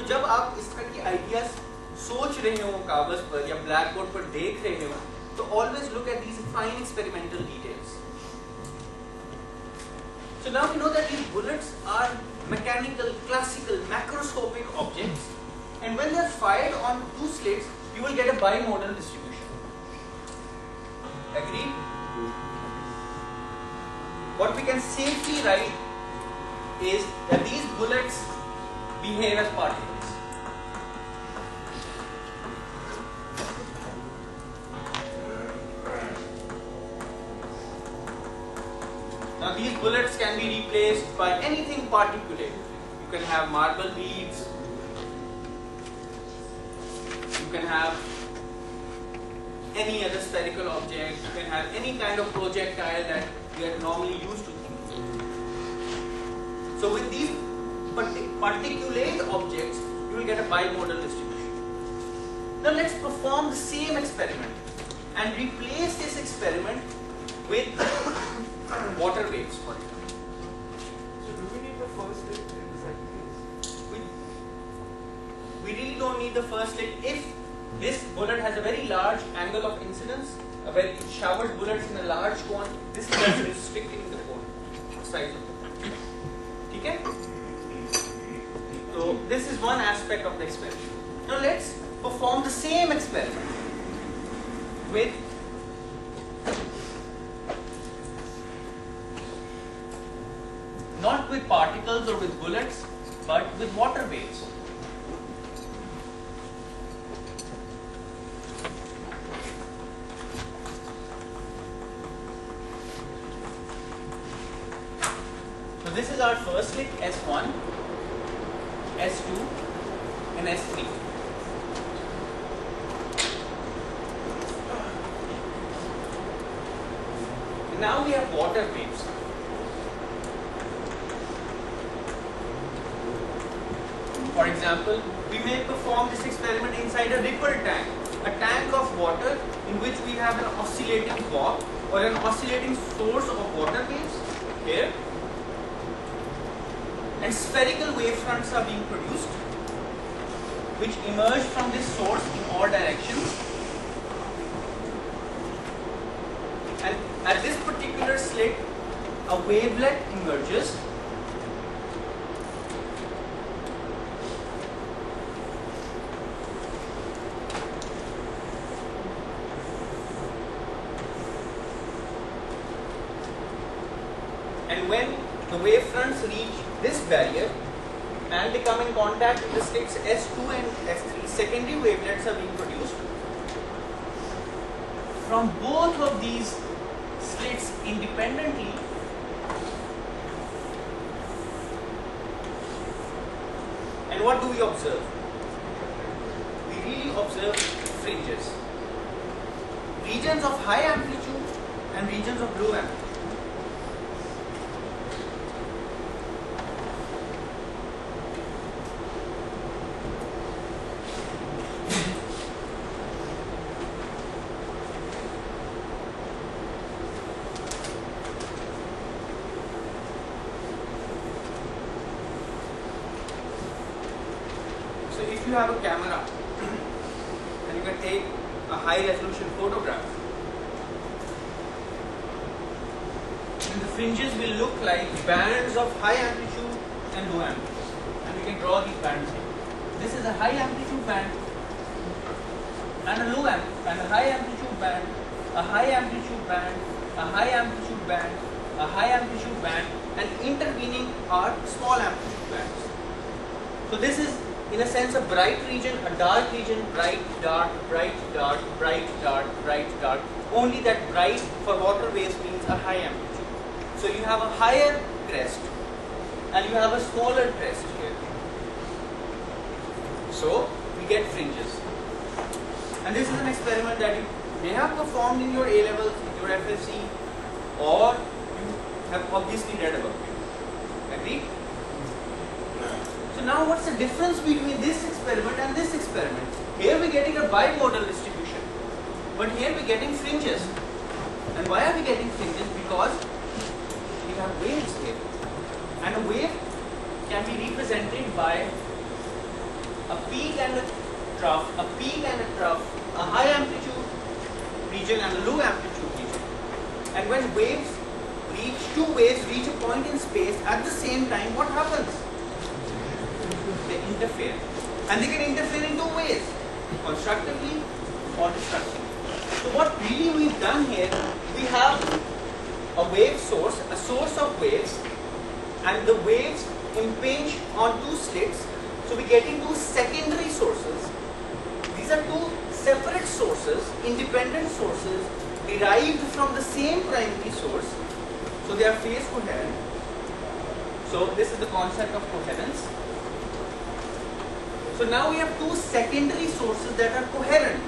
जब आप इस तरह की आइडियाज सोच रहे हो कागज पर या ब्लैक बोर्ड पर देख रहे हो, तो always look at these fine experimental details. So now we know that these bullets are mechanical, classical, macroscopic objects, and when they are fired on two slits, you will get a bimodal distribution. Agreed? What we can safely write is that these bullets behave as particles. Now these bullets can be replaced by anything particulate. You can have marble beads, you can have any other spherical object, you can have any kind of projectile that we are normally used to think. So with these particulate objects, you will get a bimodal distribution. Now let's perform the same experiment and replace this experiment with water waves, for example. So do we need the first slit in the second case? We really don't need the first slit if this bullet has a very large angle of incidence, where it showers bullets in a large cone. This is just restricting the cone size of the cone. Okay? So this is one aspect of the experiment. Now let's perform the same experiment with not with particles or with bullets, but with water waves. So this is our first slit, S1, S2 and S3. And now we have water waves. For example, we may perform this experiment inside a ripple tank, a tank of water in which we have an oscillating block or an oscillating source of water waves here, and spherical wave fronts are being produced which emerge from this source in all directions. And at this particular slit, a wavelet emerges. And when the wave fronts reach this barrier and become in contact with the slits S2 and S3, secondary wavelets are being produced. From both of these slits independently, and what do we observe? We really observe fringes, regions of high amplitude and regions of low amplitude. If you have a camera and you can take a high resolution photograph, then the fringes will look like bands of high amplitude and low amplitude, and we can draw these bands here. This is a high amplitude band and a low amplitude, and a high amplitude band, a high amplitude band, a high amplitude band, a high amplitude band, and intervening are small amplitude bands. So this is in a sense a bright region, a dark region, bright, dark, bright, dark, bright, dark, bright, dark. Only that bright for water waves means a high amplitude. So you have a higher crest and you have a smaller crest here. So we get fringes. And this is an experiment that you may have performed in your A levels, in your FSC, or you have obviously read about it. Agree? So now what's the difference between this experiment and this experiment? Here we're getting a bimodal distribution, but here we're getting fringes. And why are we getting fringes? Because we have waves here. And a wave can be represented by a peak and a trough, a high amplitude region and a low amplitude region. And when two waves reach a point in space at the same time, what happens? They interfere. And they can interfere in two ways, constructively or destructively. So what really we've done here, we have a wave source, a source of waves, and the waves impinge on two slits. So we get into secondary sources. These are two separate sources, independent sources, derived from the same primary source. So they are phase coherent. So this is the concept of coherence. So now we have two secondary sources that are coherent.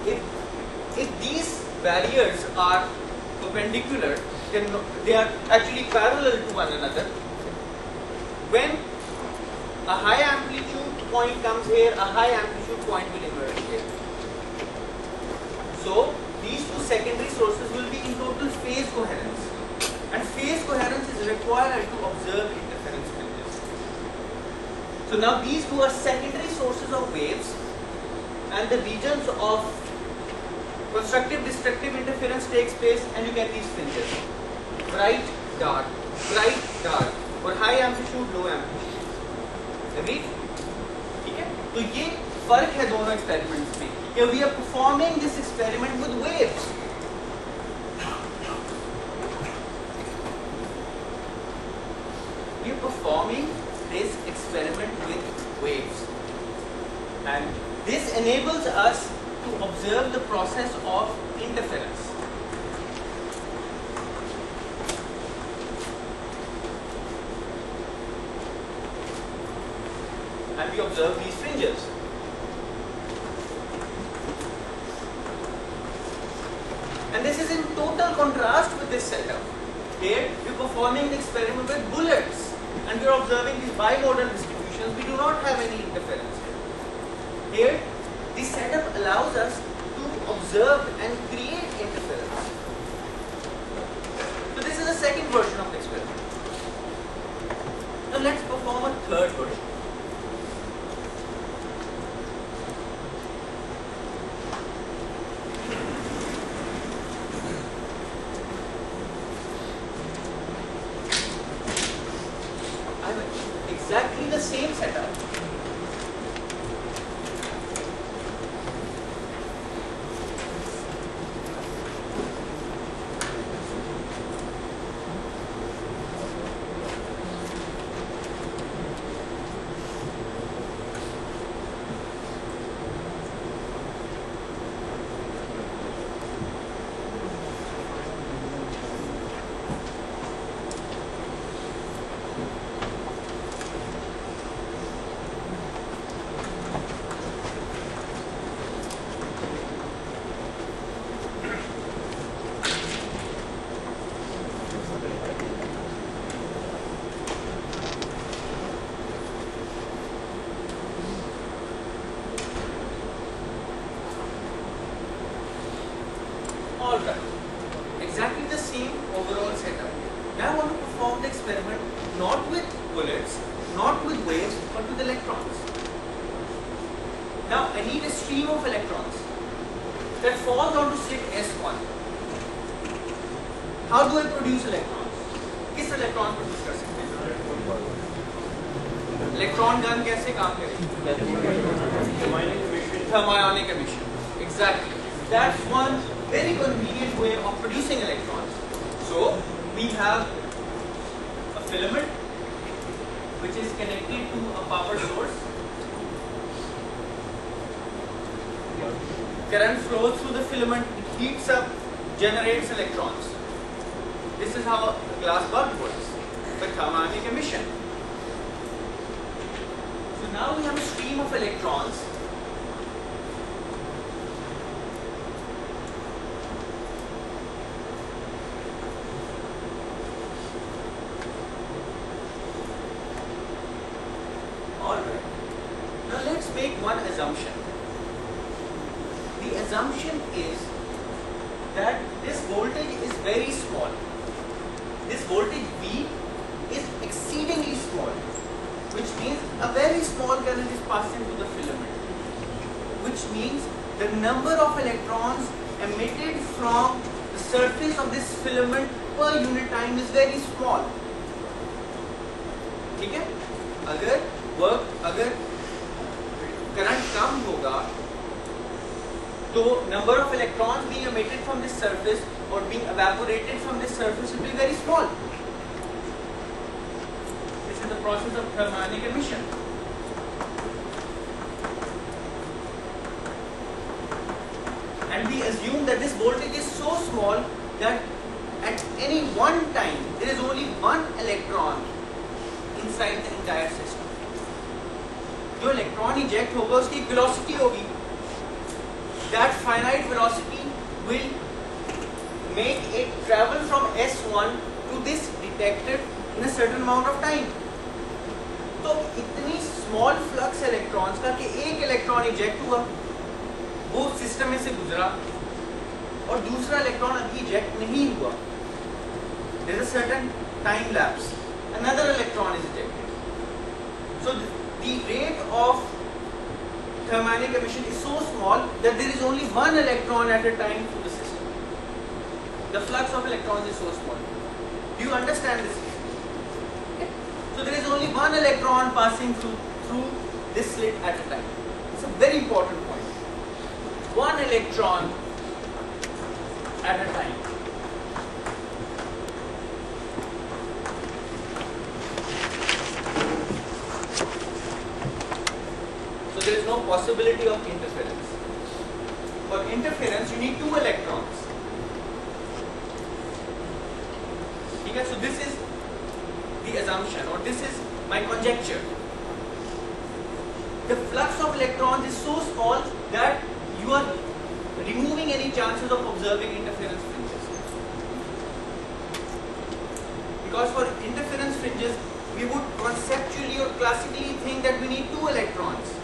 If these barriers are perpendicular, then they are actually parallel to one another. When a high amplitude point comes here, a high amplitude point will emerge here. So these two secondary sources will be in total phase coherence. And phase coherence is required to observe interference fringes. So now these two are secondary sources of waves, and the regions of constructive destructive interference takes place, and you get these fringes. Bright, dark, or high amplitude, low amplitude. Agreed? ठीक है? तो ये फर्क है दोनों experiments में. Here we are performing this experiment with waves. We are performing this experiment with waves, and this enables us to observe the process of interference. And we observe these fringes. And this is in total contrast with this setup. Here we are performing the experiment with bullets, and we are observing these bimodal distributions. We do not have any interference here. Here, this setup allows us to observe and create interference. So this is the second version of the experiment. Now let's perform a third version. Exactly the same setup. Alright, exactly the same overall setup. Now I want to perform the experiment not with bullets, not with waves, but with electrons. Now I need a stream of electrons that falls onto slit S1. How do I produce electrons? किस electron produce कर सकते हैं? Electron gun कैसे काम करेगी? Thermionic emission. Exactly. That's one very convenient way of producing electrons. So we have a filament which is connected to a power source. Current flows through the filament, it heats up, generates electrons. This is how a glass bulb works with thermionic emission. So now we have a stream of electrons. Alright. Now let's make one assumption. The assumption is that this voltage is very small. This voltage V is exceedingly small. which means a very small current is passing through the filament, which means the number of electrons emitted from the surface of this filament per unit time is very small. ठीक है? अगर current कम होगा तो number of electrons being emitted from this surface or being evaporated from this surface will be very small. This is the process of thermionic emission. And we assume that this voltage is so small that at any one time there is only one electron inside the entire system. जो electron eject होगा उसकी velocity होगी. That finite velocity will make it travel from S1 to this detector in a certain amount of time. तो इतनी small flux electrons का कि एक electron eject हुआ, वो system में से गुजरा और दूसरा electron अभी eject नहीं हुआ. There is a certain time lapse. Another electron is ejected. So the rate of thermionic emission is so small that there is only one electron at a time through the system. The flux of electrons is so small. Do you understand this? Okay. So there is only one electron passing through this slit at a time. It's a very important point. One electron at a time. There is no possibility of interference. For interference, you need two electrons. Okay, so this is the assumption, or this is my conjecture. The flux of electrons is so small that you are removing any chances of observing interference fringes. Because for interference fringes, we would conceptually or classically think that we need two electrons.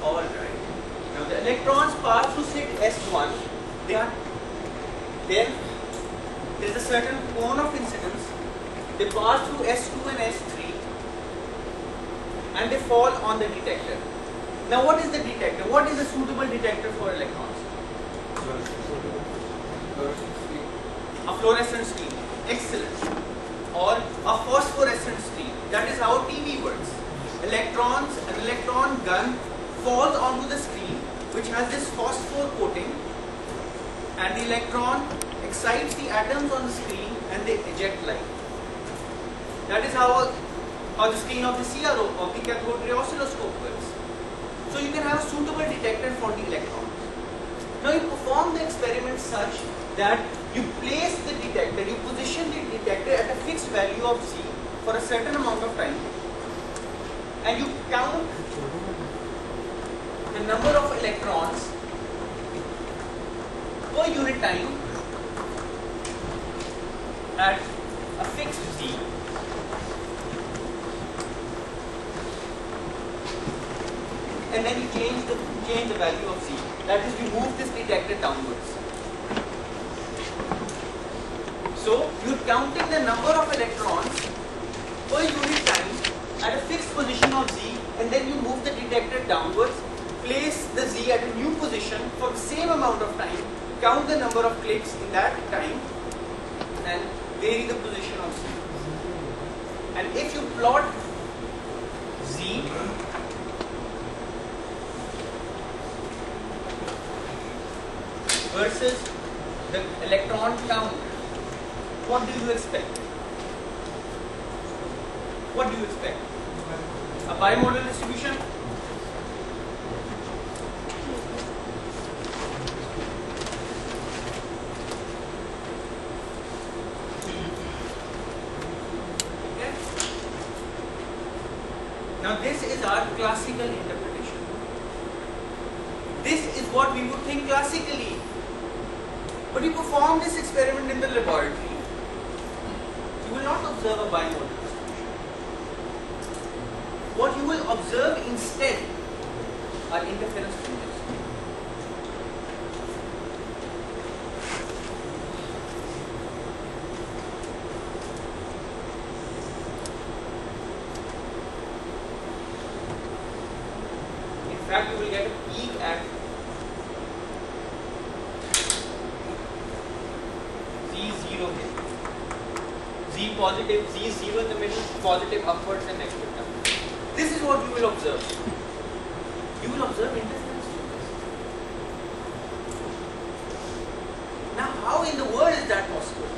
Alright. Now the electrons pass through slit S1. Then there is a certain cone of incidence. They pass through S2 and S3 and they fall on the detector. Now what is the detector? What is a suitable detector for electrons? A fluorescent screen. Excellent. Or a phosphorescent screen. That is how TV works. An electron gun falls onto the screen which has this phosphor coating, and the electron excites the atoms on the screen and they eject light. That is how the screen of the CRO, of the cathode ray oscilloscope works. So you can have a suitable detector for the electrons. Now you perform the experiment such that you place the detector, you position the detector at a fixed value of Z for a certain amount of time, and you count the number of electrons per unit time at a fixed Z, and then you change the value of Z. That is, you move this detector downwards. So you are counting the number of electrons per unit time at a fixed position of Z, and then you move the detector downwards, place the Z at a new position for the same amount of time, count the number of clicks in that time, and vary the position of Z. And if you plot Z versus the electron count, what do you expect? What do you expect? A bimodal distribution? Okay. Now this is our classical interpretation. This is what we would think classically. But you perform this experiment in the laboratory, you will not observe a bimodal distribution. What you will observe instead are interference fringes. In fact, you will get a peak at Z0 here. Z positive, Z0 in the middle, positive upwards and negative downwards. This is what you will observe. You will observe interference fringes. Now, how in the world is that possible?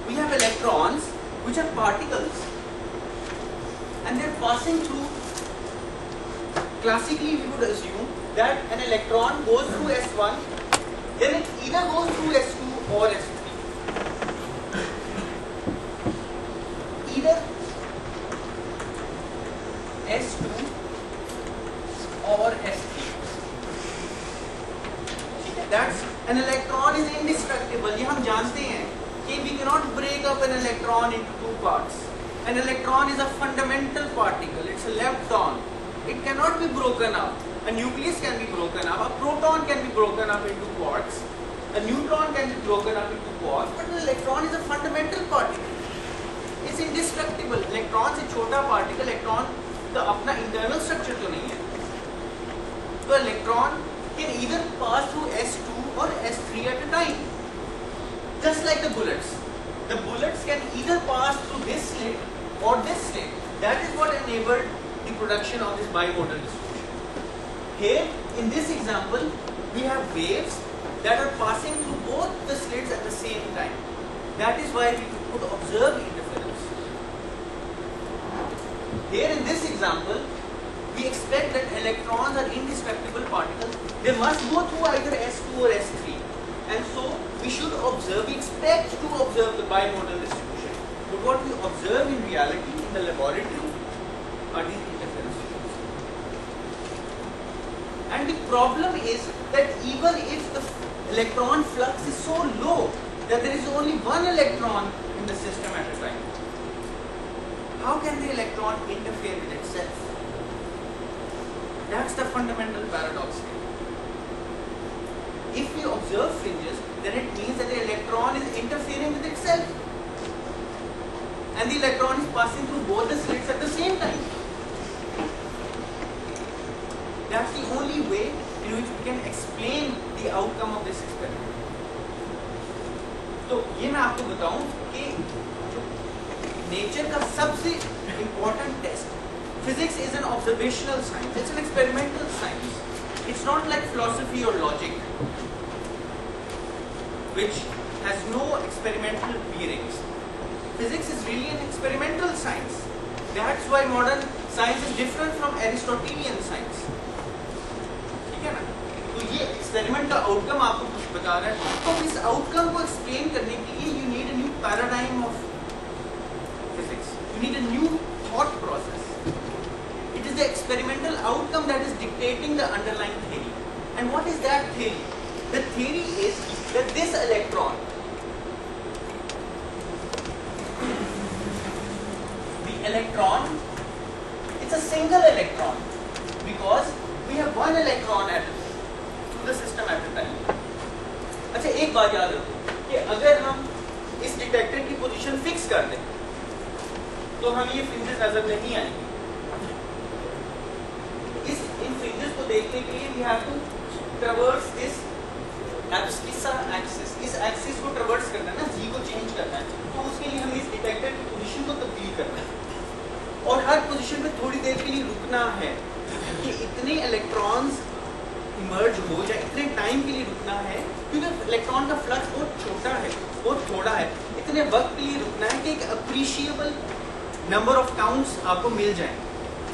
We have electrons, which are particles, and they're passing through. Classically, we would assume that an electron goes through S1, then it either goes through S2 or S3. Either S2 or S3. That's an electron is indestructible. ये हम जानते हैं कि we cannot break up an electron into two parts. An electron is a fundamental particle. It's a lepton. It cannot be broken up. A nucleus can be broken up. A proton can be broken up into quarks. A neutron can be broken up into quarks. But an electron is a fundamental particle. It's indestructible. Electron से छोटा particle, electron का अपना internal structure तो नहीं है. So electron can either pass through S2 or S3 at a time. Just like the bullets. The bullets can either pass through this slit or this slit. That is what enabled the production of this bimodal distribution. Here, in this example, we have waves that are passing through both the slits at the same time. That is why we could observe interference. Here in this example, we expect that electrons are indestructible particles. They must go through either S2 or S3. And so, we should observe, we expect to observe the bimodal distribution. But what we observe in reality in the laboratory are these interference fields. And the problem is that even if the electron flux is so low that there is only one electron in the system at a time, how can the electron interfere with itself? That's the fundamental paradox here. If we observe fringes, then it means that the electron is interfering with itself. And the electron is passing through both the slits at the same time. That's the only way in which we can explain the outcome of this experiment. तो ये मैं आपको बताऊं कि nature का सबसे important test. Physics is an observational science. It's an experimental science. It's not like philosophy or logic, which has no experimental bearings. Physics is really an experimental science. That's why modern science is different from Aristotelian science. ठीक है ना? तो ये experiment का outcome आपको कुछ बता रहा है. तो इस outcome को explain करने के लिए you need a new paradigm of physics. You need a new thought process. It is the experimental outcome that is dictating the underlying theory. And what is that theory? The theory is that this electron, the electron, it's a single electron because we have one electron at the system at a time. अच्छा एक बात याद रखो कि अगर हम इस detector की पोजीशन फिक्स कर दें तो हमें ये फ्रिंजेस नजर नहीं आएंगे. इन फ्रिंजेस को देखने के लिए we have to traverse this abscissa axis. इस एक्सिस को ट्रैवर्स करना है ना, जी को चेंज करना है, तो उसके लिए हमें इस डिटेक्टर की पोजीशन को तब्दील करना है और हर पोजीशन पे थोड़ी देर के लिए रुकना है कि इतने इलेक्ट्रॉन्स इमर्ज हो जाए, इतने टाइम के लिए रुकना है क्योंकि इलेक्ट्रॉन का फ्लक्स बहुत छोटा है, बहुत थोड़ा है. इतने वक्त के लिए रुकना है कि एक अप्रिशिएबल नंबर ऑफ काउंट्स आपको मिल जाए,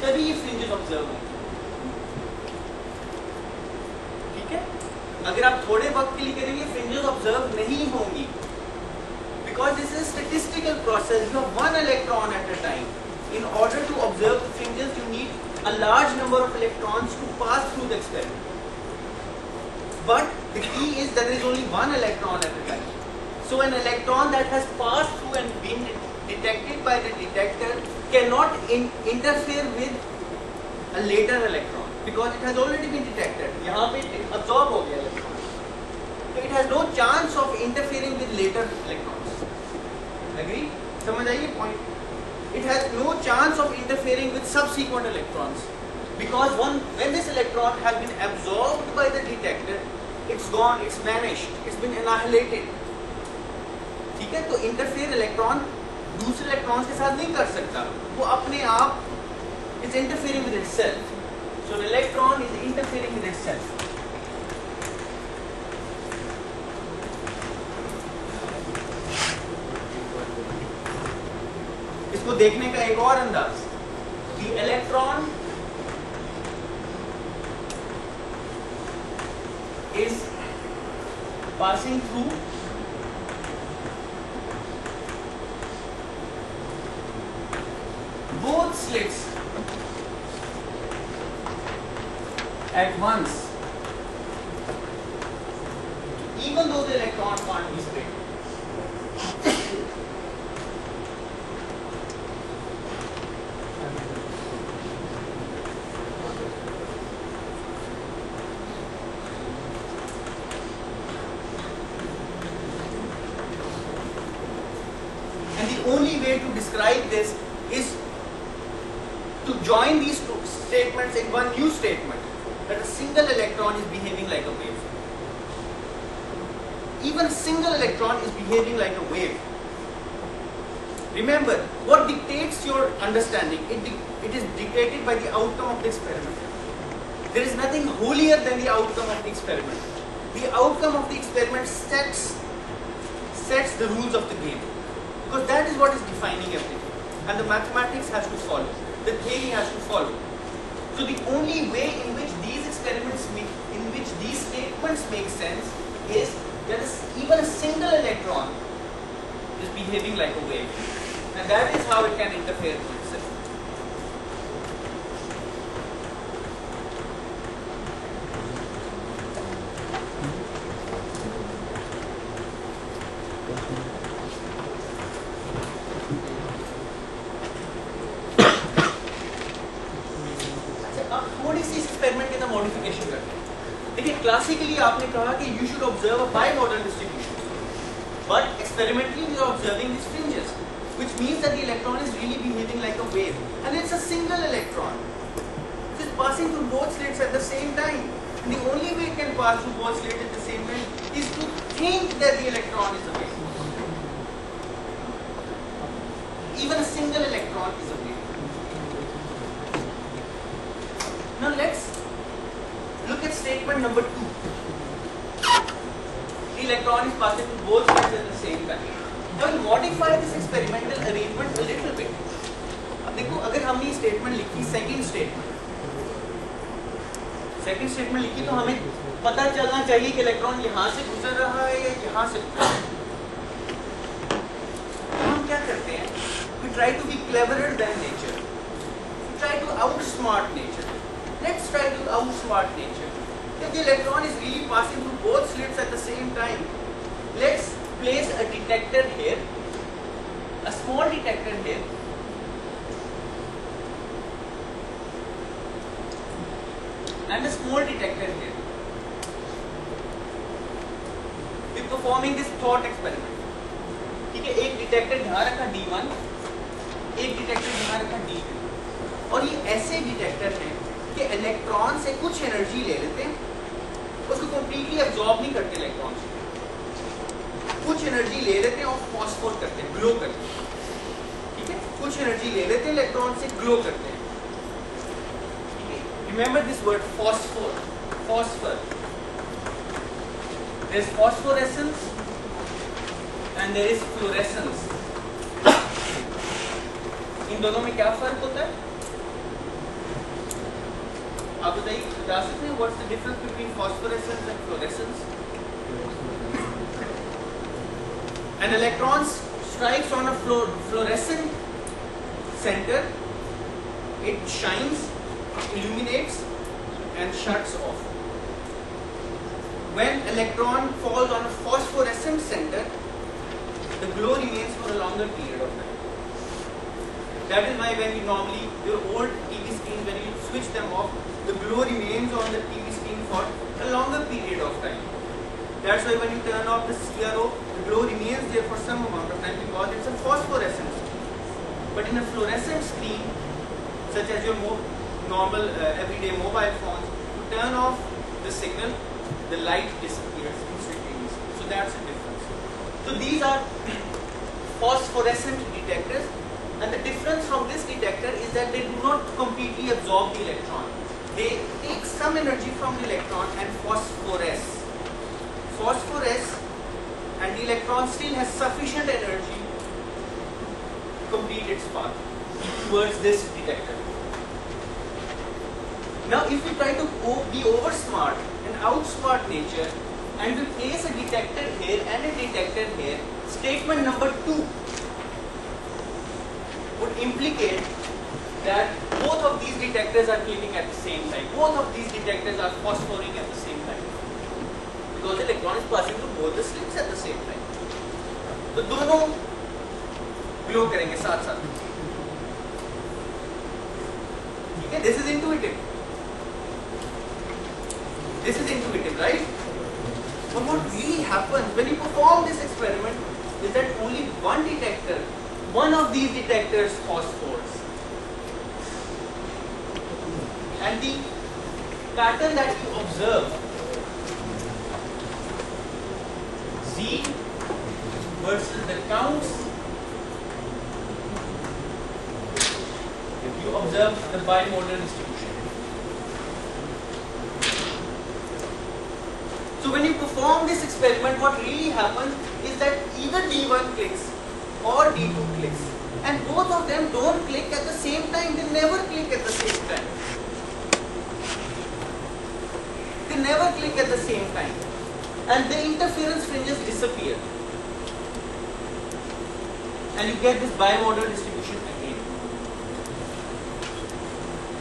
तभी ये फ्रिंजेस ऑब्जर्व होंगे. ठीक है? अगर आप थोड़े वक्त के लिए करेंगे फ्रिंजेस ऑब्जर्व नहीं होंगी, because this is a statistical process. You have one electron at a time. In order to observe the fringes, you need a large number of electrons to pass through the experiment. But the key is that there is only one electron at a time. So an electron that has passed through and been detected by the detector cannot interfere with a later electron because it has already been detected. यहाँ पे absorb हो गया electron. So it has no chance of interfering with later electrons. Agree? समझ आइए point? It has no chance of interfering with subsequent electrons. Because when this electron has been absorbed by the detector, it's gone, it's vanished, it's been annihilated. ठीक है, तो interfere electron दूसरे electrons के साथ नहीं कर सकता, वो अपने आप is interfering with itself. So an electron is interfering with itself. इसको देखने का एक और अंदाज, the electron is passing through both slits at once, even though the electron can't be split. And the only way to describe this is to join these two statements in one new statement, that a single electron is behaving like a wave. Even a single electron is behaving like a wave. Remember, what dictates your understanding? It is dictated by the outcome of the experiment. There is nothing holier than the outcome of the experiment. The outcome of the experiment sets the rules of the game. Because that is what is defining everything. And the mathematics has to follow. The theory has to follow. So the only way in which these experiments in which these statements make sense is that even a single electron is behaving like a wave. And that is how it can interfere with itself. Modification करते हैं। देखिए classically आपने कहा कि you should observe a bimodal distribution, but experimentally we are observing this fringes, which means that the electron is really behaving like a wave, and it's a single electron. It is passing through both slits at the same time. And the only way it can pass through both slits at the same time is to think that the electron is a wave. Even a single electron is a wave. Now let's look at statement number 2. The electron is passing through both slits at the same time. Now we'll modify this experimental arrangement a little bit. अब देखो, अगर हमने statement लिखी second statement लिखी तो हमें पता चलना चाहिए कि इलेक्ट्रॉन यहाँ से गुजर रहा है या यहाँ से गुजर रहा है। तो हम क्या करते हैं? We try to be cleverer than nature. We try to outsmart nature. Let's try to outsmart nature. If the electron is really passing through both slits at the same time, let's place a detector here, a small detector here, and a small detector here. We're performing this thought experiment. ठीक है, एक detector यहाँ रखा D1, एक detector यहाँ रखा D2, और ये ऐसे डिटेक्टर हैं कि इलेक्ट्रॉन से कुछ एनर्जी ले लेते हैं, उसको कंप्लीटली एब्जॉर्ब नहीं करते इलेक्ट्रॉन से, कुछ एनर्जी ले लेते हैं और फॉस्फोर करते हैं, ग्लो करते हैं। ठीक है, कुछ एनर्जी ले लेते हैं इलेक्ट्रॉन से, ग्लो करते हैं। ठीक है, remember this word phosphor, phosphor. There is phosphorescence and there is fluorescence. इन दोनों में क्या फर्क होता है? आप बताइए, बता सकते हैं what's the difference between phosphorescence and fluorescence? An electron strikes on a fluorescent center, it shines, illuminates and shuts off. When electron falls on a phosphorescent center, the glow remains for a longer period of time. That is why when you normally, your old TV screens, when you switch them off, the glow remains on the TV screen for a longer period of time. That's why when you turn off the CRO, the glow remains there for some amount of time because it's a phosphorescent screen. But in a fluorescent screen, such as your normal everyday mobile phones, to turn off the signal, the light disappears instantaneously. So that's the difference. So these are phosphorescent detectors, and the difference from this detector is that they do not completely absorb the electron. They take some energy from the electron and phosphoresce. And the electron still has sufficient energy to complete its path towards this detector. Now if we try to be over smart and outsmart nature, and we place a detector here and a detector here, statement number 2 would implicate that both of these detectors are clicking at the same time. Both of these detectors are phosphoring at the same time, because the electron is passing through both the slits at the same time. तो दोनों glow करेंगे साथ साथ. ठीक है, this is intuitive. This is intuitive, right? But what really happens when you perform this experiment is that only one of these detectors phosphors, and the pattern that you observe, Z versus the counts, you observe the bimodal distribution. So when you perform this experiment, what really happens is that either D1 clicks or D2 clicks, and both of them don't click at the same time. They never click at the same time. They never click at the same time, and the interference fringes disappear, and you get this bimodal distribution again.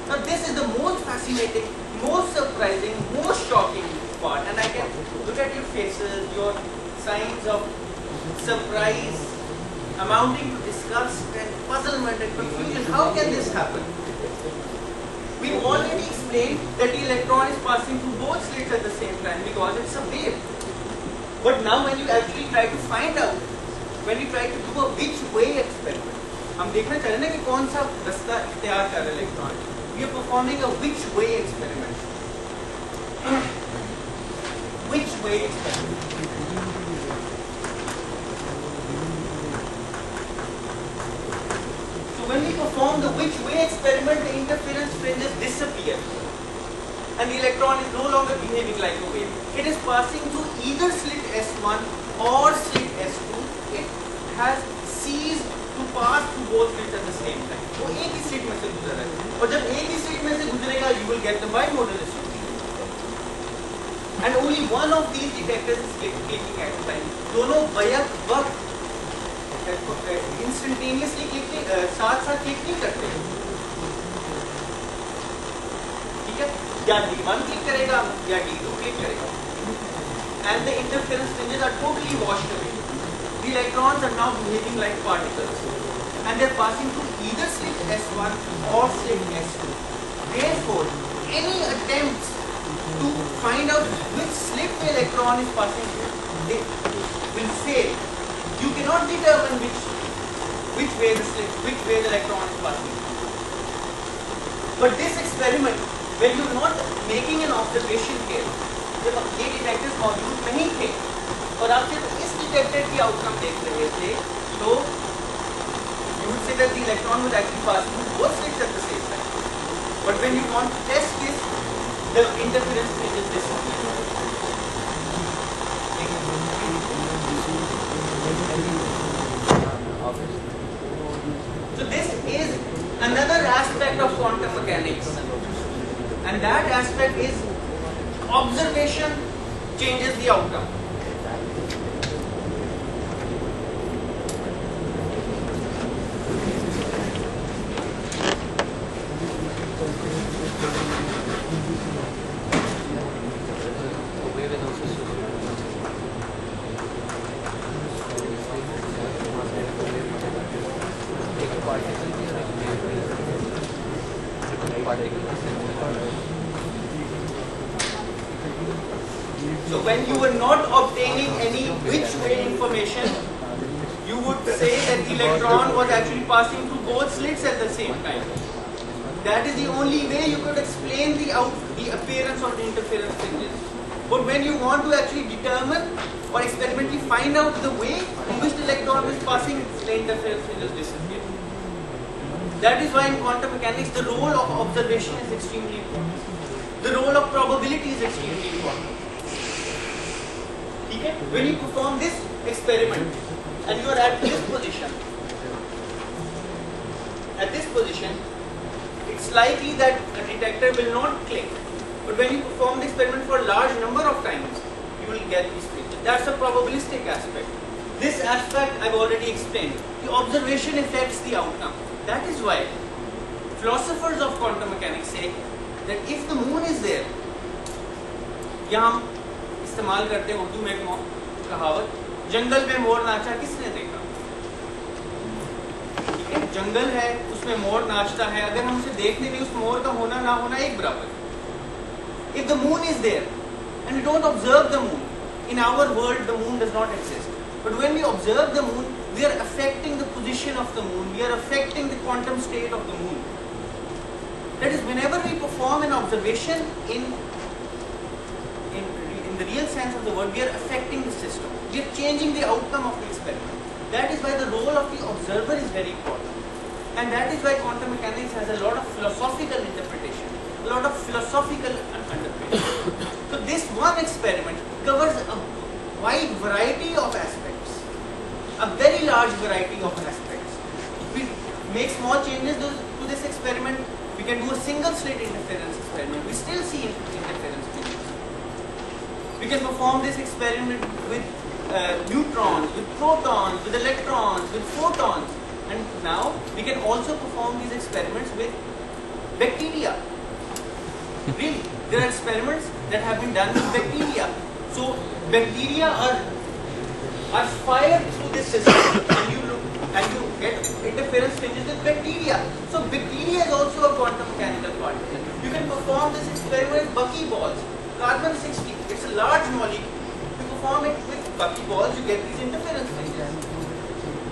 Now this is the most fascinating, most surprising, most shocking part, and I can look at your faces, your signs of surprise amounting to disgust and puzzlement and confusion. How can this happen? We've already explained that the electron is passing through both slits at the same time because it's a wave. But now when you actually try to find out, when you try to do a which way experiment, हम देखना चाह रहे हैं ना कि कौन सा रास्ता इख्तियार कर रहा है electron. We are performing a which way experiment. Which way experiment? So when we perform the which way experiment, the interference fringes disappear, and the electron is no longer behaving like a wave. It is passing through either slit S1 or slit S2. It has ceased to pass through both slits at the same time. वो एक ही slit में से गुजर रहा है, और जब एक ही स्लिट में से गुजरेगा, you will get the bimodal distribution, and only one of these detectors is clicking at a time. दोनों बैक वक्त इंस्टेंटेनियसली क्लिक साथ साथ क्लिक नहीं करते. ठीक है, या D1 क्लिक करेगा या D2 क्लिक करेगा, and the interference fringes are totally washed away. The electrons are now behaving like particles, and they are passing through either slit S1 or slit S2. Therefore, any attempts to find out which slit the electron is passing through, they will fail. You cannot determine which way the electron is passing through. But this experiment, when you are not making an observation here, जब ये detectors मौजूद नहीं थे और आप सिर्फ इस detector की आउटकम देख रहे थे, तो you would say that the electron would actually pass through both slits at the same time. But when you want to test this, the interference fringes disappear. So this is another aspect of quantum mechanics, and that aspect is observation changes the outcome. So when you were not obtaining any which way information, you would say that the electron was actually passing through both slits at the same time. That is the only way you could explain the appearance of the interference fringes. But when you want to actually determine or experimentally find out the way in which the electron is passing, the interference fringes disappear. That is why in quantum mechanics the role of observation is extremely important. The role of probability is extremely important. Okay? When you perform this experiment and you are at this position, it's likely that a detector will not click. But when you perform the experiment for a large number of times, you will get these fringes. That's a probabilistic aspect. This aspect I've already explained. The observation affects the outcome. That is why philosophers of quantum mechanics say that if the moon is there, यहाँ हम इस्तेमाल करते हैं उर्दू में एक कहावत, जंगल में मोर नाचा किसने देखा? ठीक है, जंगल है, उसमें मोर नाचता है, अगर हम उसे देखने नहीं, उस मोर का होना ना होना एक बराबर है. If the moon is there and we don't observe the moon, in our world the moon does not exist. But when we observe the moon, we are affecting the position of the moon, we are affecting the quantum state of the moon. That is, whenever we perform an observation in the real sense of the word, we are affecting the system. We are changing the outcome of the experiment. That is why the role of the observer is very important. And that is why quantum mechanics has a lot of philosophical interpretation, a lot of philosophical underpinnings. So this one experiment covers a wide variety of aspects, a very large variety of aspects. We make small changes to this experiment. We can do a single slit interference experiment. We still see interference fringes. We can perform this experiment with neutrons, with protons, with electrons, with photons. And now we can also perform these experiments with bacteria. Really, there are experiments that have been done with bacteria. So bacteria are fired through this system, and you get interference fringes with bacteria. So bacteria is also a quantum mechanical particle. You can perform this experiment with buckyballs. Carbon-60, it's a large molecule. You perform it with buckyballs, you get these interference fringes.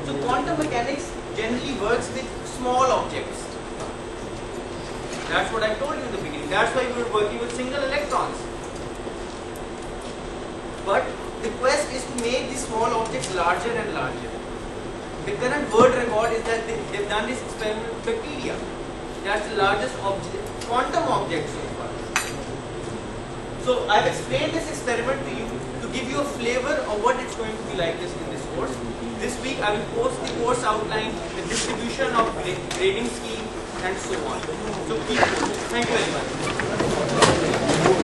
So quantum mechanics generally works with small objects. That's what I told you in the beginning. That's why we were working with single electrons. But the quest is to make these small objects larger and larger. The current world record is that they've done this experiment with bacteria. That's the largest quantum object so far. So I've explained this experiment to you to give you a flavor of what it's going to be like in this course. This week I will post the course outline, the distribution of grading scheme, and so on. So thank you.